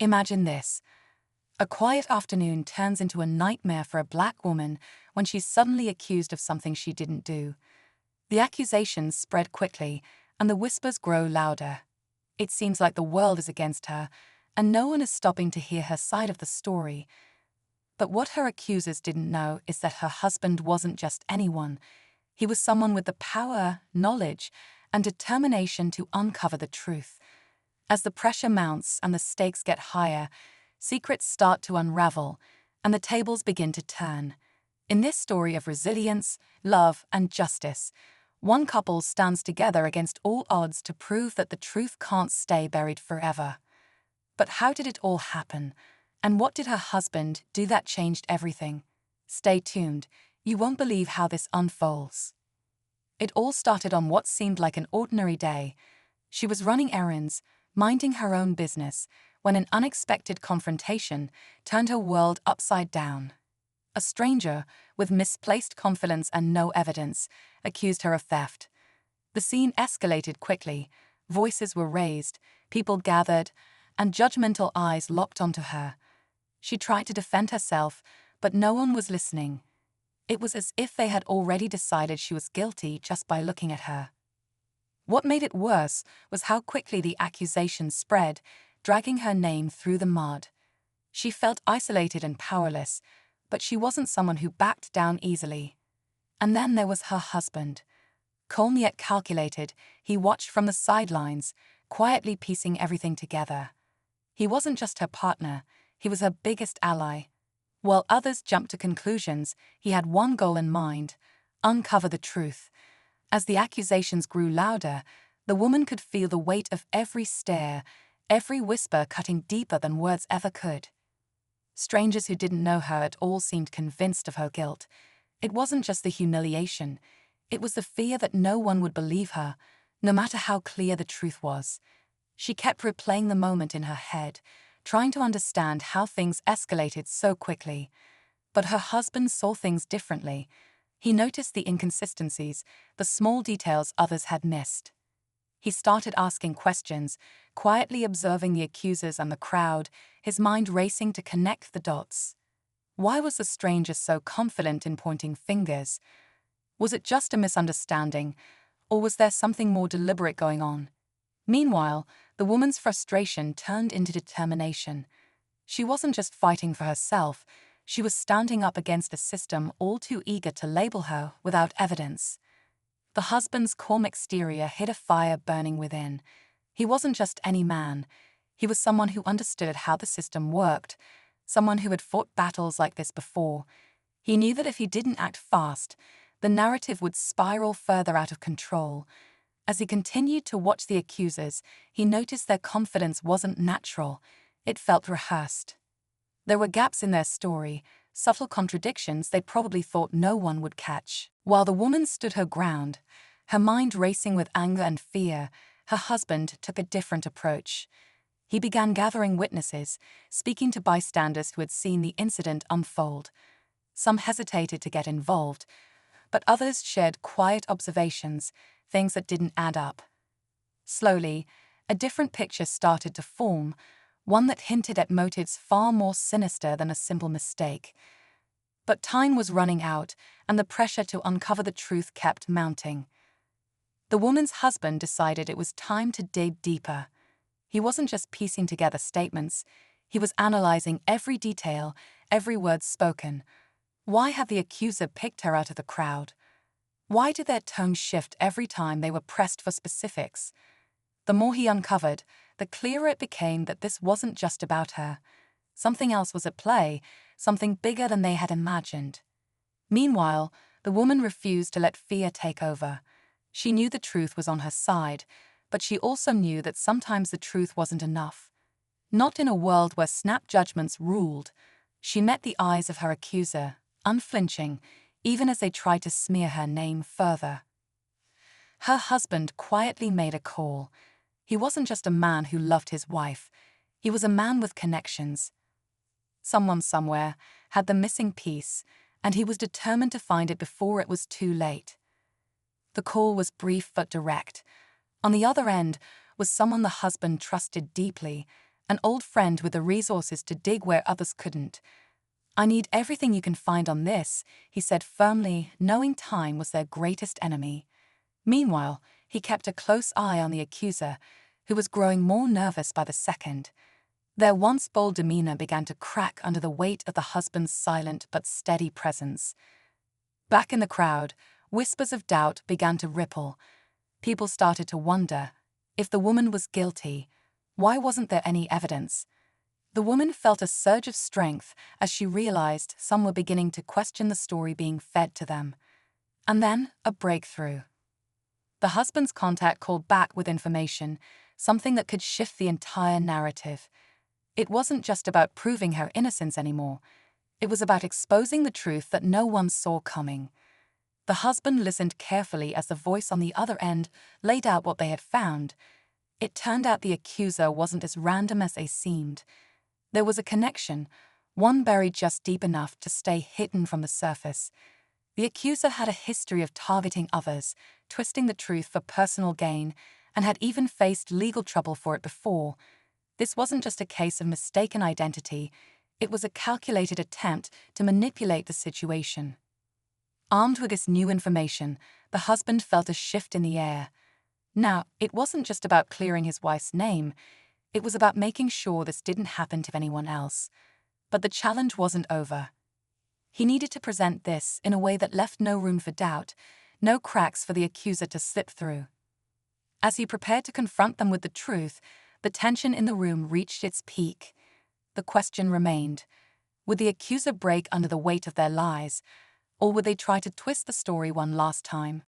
Imagine this. A quiet afternoon turns into a nightmare for a black woman when she's suddenly accused of something she didn't do. The accusations spread quickly, and the whispers grow louder. It seems like the world is against her, and no one is stopping to hear her side of the story. But what her accusers didn't know is that her husband wasn't just anyone. He was someone with the power, knowledge, and determination to uncover the truth. As the pressure mounts and the stakes get higher, secrets start to unravel, and the tables begin to turn. In this story of resilience, love, and justice, one couple stands together against all odds to prove that the truth can't stay buried forever. But how did it all happen? And what did her husband do that changed everything? Stay tuned. You won't believe how this unfolds. It all started on what seemed like an ordinary day. She was running errands, minding her own business, when an unexpected confrontation turned her world upside down. A stranger, with misplaced confidence and no evidence, accused her of theft. The scene escalated quickly. Voices were raised, people gathered, and judgmental eyes locked onto her. She tried to defend herself, but no one was listening. It was as if they had already decided she was guilty just by looking at her. What made it worse was how quickly the accusations spread, dragging her name through the mud. She felt isolated and powerless, but she wasn't someone who backed down easily. And then there was her husband. Calm yet calculated, he watched from the sidelines, quietly piecing everything together. He wasn't just her partner, he was her biggest ally. While others jumped to conclusions, he had one goal in mind: uncover the truth. As the accusations grew louder, the woman could feel the weight of every stare, every whisper cutting deeper than words ever could. Strangers who didn't know her at all seemed convinced of her guilt. It wasn't just the humiliation, it was the fear that no one would believe her, no matter how clear the truth was. She kept replaying the moment in her head, trying to understand how things escalated so quickly. But her husband saw things differently. He noticed the inconsistencies, the small details others had missed. He started asking questions, quietly observing the accusers and the crowd, his mind racing to connect the dots. Why was the stranger so confident in pointing fingers? Was it just a misunderstanding, or was there something more deliberate going on? Meanwhile, the woman's frustration turned into determination. She wasn't just fighting for herself, she was standing up against a system all too eager to label her without evidence. The husband's calm exterior hid a fire burning within. He wasn't just any man. He was someone who understood how the system worked, someone who had fought battles like this before. He knew that if he didn't act fast, the narrative would spiral further out of control. As he continued to watch the accusers, he noticed their confidence wasn't natural. It felt rehearsed. There were gaps in their story, subtle contradictions they probably thought no one would catch. While the woman stood her ground, her mind racing with anger and fear, her husband took a different approach. He began gathering witnesses, speaking to bystanders who had seen the incident unfold. Some hesitated to get involved, but others shared quiet observations, things that didn't add up. Slowly, a different picture started to form, one that hinted at motives far more sinister than a simple mistake. But time was running out, and the pressure to uncover the truth kept mounting. The woman's husband decided it was time to dig deeper. He wasn't just piecing together statements, he was analyzing every detail, every word spoken. Why had the accuser picked her out of the crowd? Why did their tone shift every time they were pressed for specifics? The more he uncovered, the clearer it became that this wasn't just about her. Something else was at play, something bigger than they had imagined. Meanwhile, the woman refused to let fear take over. She knew the truth was on her side, but she also knew that sometimes the truth wasn't enough. Not in a world where snap judgments ruled. She met the eyes of her accuser, unflinching, even as they tried to smear her name further. Her husband quietly made a call. He wasn't just a man who loved his wife. He was a man with connections. Someone somewhere had the missing piece, and he was determined to find it before it was too late. The call was brief but direct. On the other end was someone the husband trusted deeply, an old friend with the resources to dig where others couldn't. "I need everything you can find on this," he said firmly, knowing time was their greatest enemy. Meanwhile, he kept a close eye on the accuser, who was growing more nervous by the second. Their once bold demeanor began to crack under the weight of the husband's silent but steady presence. Back in the crowd, whispers of doubt began to ripple. People started to wonder, if the woman was guilty, why wasn't there any evidence? The woman felt a surge of strength as she realized some were beginning to question the story being fed to them. And then, a breakthrough. The husband's contact called back with information, something that could shift the entire narrative. It wasn't just about proving her innocence anymore. It was about exposing the truth that no one saw coming. The husband listened carefully as the voice on the other end laid out what they had found. It turned out the accuser wasn't as random as they seemed. There was a connection, one buried just deep enough to stay hidden from the surface. The accuser had a history of targeting others, twisting the truth for personal gain, and had even faced legal trouble for it before. This wasn't just a case of mistaken identity, it was a calculated attempt to manipulate the situation. Armed with this new information, the husband felt a shift in the air. Now, it wasn't just about clearing his wife's name, it was about making sure this didn't happen to anyone else. But the challenge wasn't over. He needed to present this in a way that left no room for doubt, no cracks for the accuser to slip through. As he prepared to confront them with the truth, the tension in the room reached its peak. The question remained, would the accuser break under the weight of their lies, or would they try to twist the story one last time?